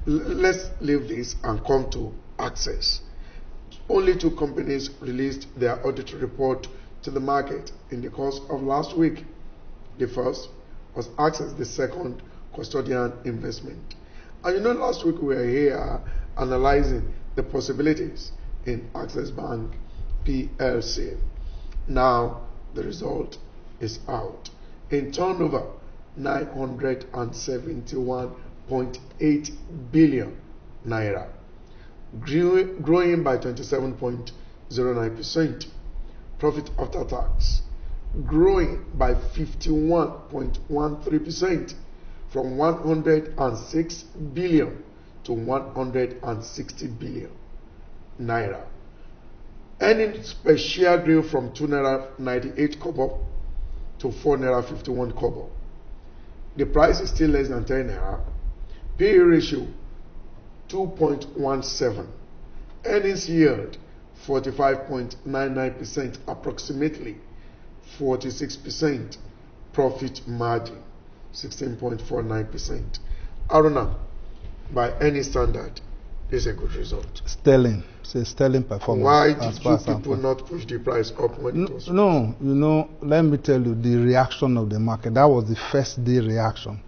let's leave this and come to Access. Only two companies released their audit report to the market in the course of last week. The first was Access, the second Custodian Investment. And you know, last week we were here analyzing the possibilities in Access Bank PLC. Now the result is out. In turnover, 971.8 billion naira, growing by 27.09%. Profit after tax growing by 51.13% from 106 billion to 160 billion naira. Earnings per share grew from 2 naira 98 kobo to 4 naira 51 kobo. The price is still less than 10 naira. PE ratio 2.17. Earnings yield 45.99%, approximately 46%. Profit margin 16.49%. Aruna, by any standard, this is a good result. Sterling. It's a sterling performance. Why did you people not push the price up when it was? No, you know, let me tell you the reaction of the market. That was the first day reaction.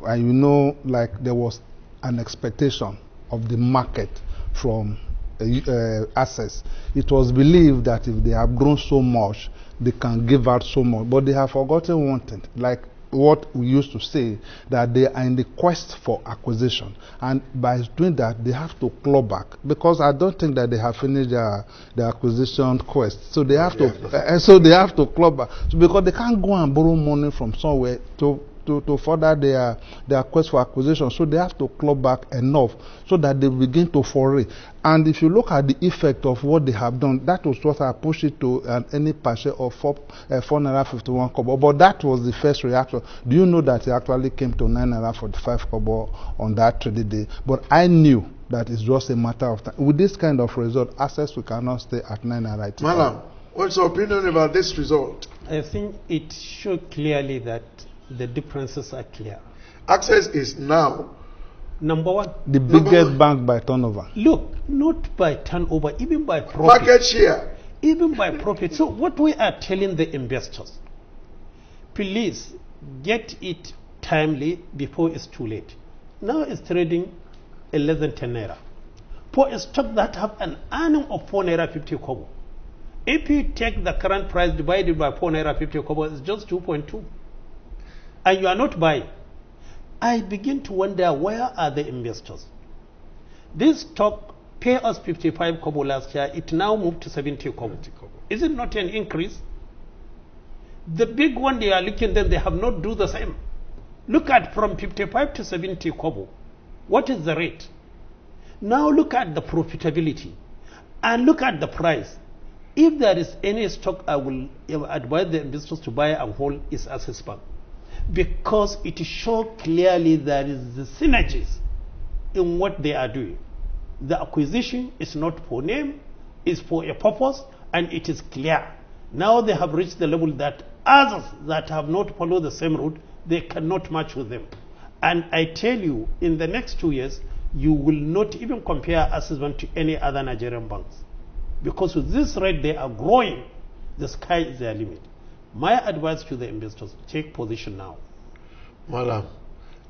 And you know, like there was an expectation of the market from Access. It was believed that if they have grown so much, they can give out so much. But they have forgotten one thing, like what we used to say, that they are in the quest for acquisition. And by doing that, they have to claw back. Because I don't think that they have finished their acquisition quest. So they have to claw back. So because they can't go and borrow money from somewhere to further their quest for acquisition. So they have to claw back enough so that they begin to foray. And if you look at the effect of what they have done, that was what I pushed it to any per share of 4 naira 51 kobo. But that was the first reaction. Do you know that it actually came to 9 naira 45 kobo on that trading day? But I knew that it's just a matter of time. With this kind of result, Access, we cannot stay at 9 naira. Malam, what's your opinion about this result? I think it showed clearly that the differences are clear. Access is now number one, the biggest bank by turnover. Look, not by turnover, even by profit. Market share. Even by profit. So what we are telling the investors, please get it timely before it's too late. Now it's trading at less than 10 naira. For a stock that have an earning of 4 naira 50 kobo, if you take the current price divided by 4 naira 50 kobo, it's just 2.2. And you are not buying. I begin to wonder, where are the investors? This stock paid us 55 kobo last year. It now moved to 70 kobo. Is it not an increase? The big one they are looking at, they have not do the same. Look at from 55 to 70 kobo. What is the rate? Now look at the profitability and look at the price. If there is any stock I will advise the investors to buy and hold, is Access Bank. Because it shows clearly there is the synergies in what they are doing. The acquisition is not for name, it's for a purpose, and it is clear. Now they have reached the level that others that have not followed the same route, they cannot match with them. And I tell you, in the next 2 years, you will not even compare Access Bank to any other Nigerian banks. Because with this rate they are growing, the sky is their limit. My advice to the investors, take position now. Malam,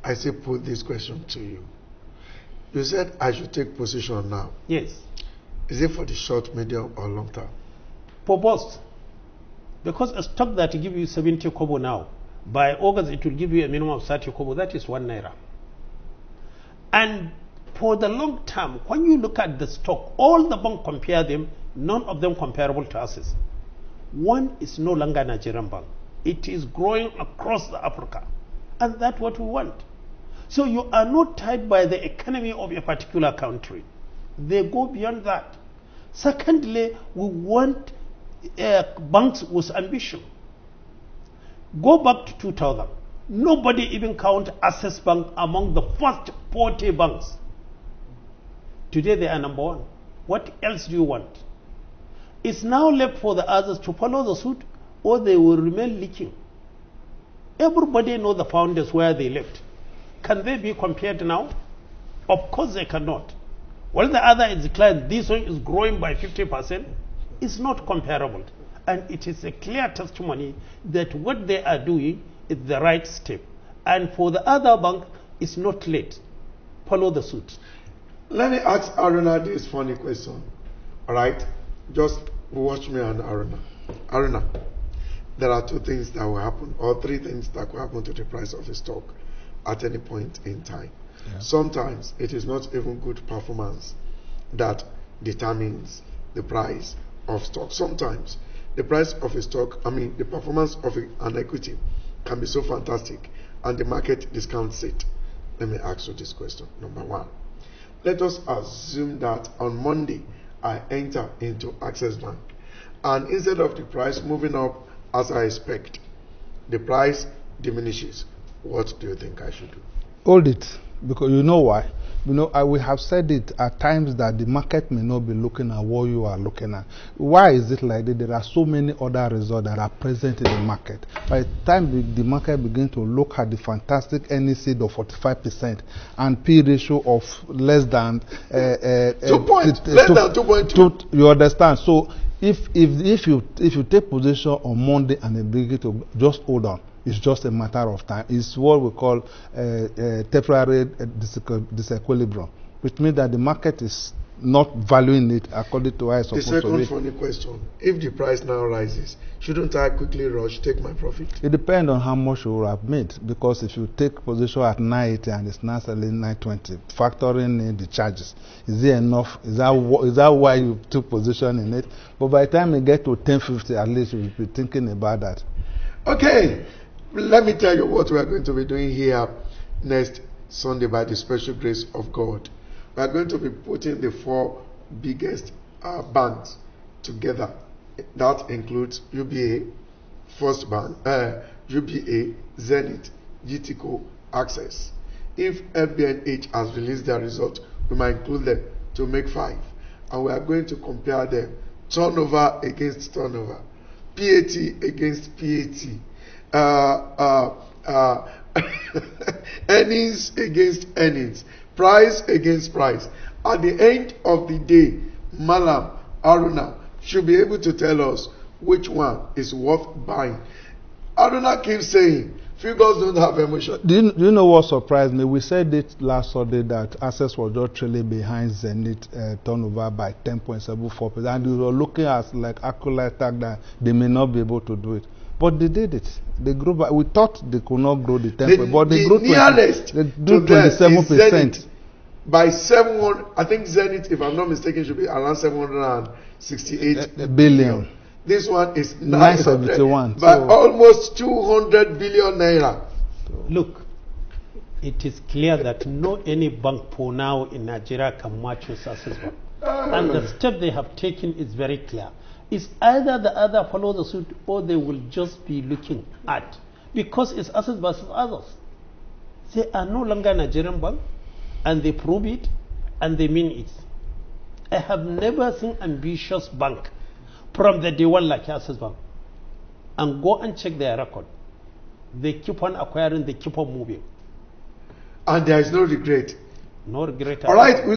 I say put this question to you. You said I should take position now. Yes. Is it for the short, medium, or long term? For both. Because a stock that gives you 70 kobo now, by August it will give you a minimum of 30 kobo, that is 1 naira. And for the long term, when you look at the stock, all the banks compare them, none of them comparable to Access. One is no longer Nigerian bank. It is growing across Africa. And that's what we want. So you are not tied by the economy of a particular country. They go beyond that. Secondly, we want banks with ambition. Go back to 2000. Nobody even count Access Bank among the first 40 banks. Today they are number one. What else do you want? It's now left for the others to follow the suit, or they will remain leaking. Everybody knows the founders where they left. Can they be compared now? Of course they cannot. While the other is declined, this one is growing by 50%. It's not comparable. And it is a clear testimony that what they are doing is the right step. And for the other bank, it's not late. Follow the suit. Let me ask Aruna this funny question. All right? Just watch me and Aruna. Aruna, there are two things that will happen, or three things that will happen to the price of a stock at any point in time. Yeah. Sometimes it is not even good performance that determines the price of stock. Sometimes the price of a stock, the performance of an equity can be so fantastic and the market discounts it. Let me ask you this question. Number one, let us assume that on Monday I enter into Access Bank, and instead of the price moving up as I expect, the price diminishes. What do you think I should do? Hold it, because you know why? We have said it at times that the market may not be looking at what you are looking at. Why is it like that? There are so many other results that are present in the market. By the time the market begins to look at the fantastic NEC of 45% and P ratio of less than 2.2, you understand? So if you take position on Monday and then begin to just hold on, it's just a matter of time. It's what we call temporary disequilibrium, which means that the market is not valuing it according to how it's supposed to be. The second funny question: if the price now rises, shouldn't I quickly rush, take my profit? It depends on how much you have made, because if you take position at 980 and it's now selling 920, factoring in the charges, is it enough? Is that why you took position in it? But by the time you get to 1050, at least you'll be thinking about that. Okay. Let me tell you what we are going to be doing here next Sunday by the special grace of God. We are going to be putting the four biggest banks together. That includes UBA, First Bank, UBA, Zenith, GTCO, Access. If FBNH has released their result, we might include them to make 5. And we are going to compare them turnover against turnover, PAT against PAT. Earnings against earnings, price against price. At the end of the day, Malam Aruna should be able to tell us which one is worth buying. Aruna keeps saying figures don't have emotion. Do you know what surprised me? We said it last Sunday that Access was just trailing behind Zenith turnover by 10.74%, and we were looking at like accurate tag that they may not be able to do it. But they did it. They grew by. We thought they could not grow the 10%, but they grew 27%. By 700, I think Zenith, if I'm not mistaken, should be around 768 billion. This one is 971. By almost 200 billion naira. Look, it is clear that no any bank for now in Nigeria can match with Access Bank. And the step they have taken is very clear. It's either the other follow the suit or they will just be looking at, because it's Access versus others. They are no longer Nigerian bank, and they prove it, and they mean it. I have never seen ambitious bank from the day one like Access Bank. And go and check their record. They keep on acquiring, they keep on moving. And there is no regret. No regret. All right.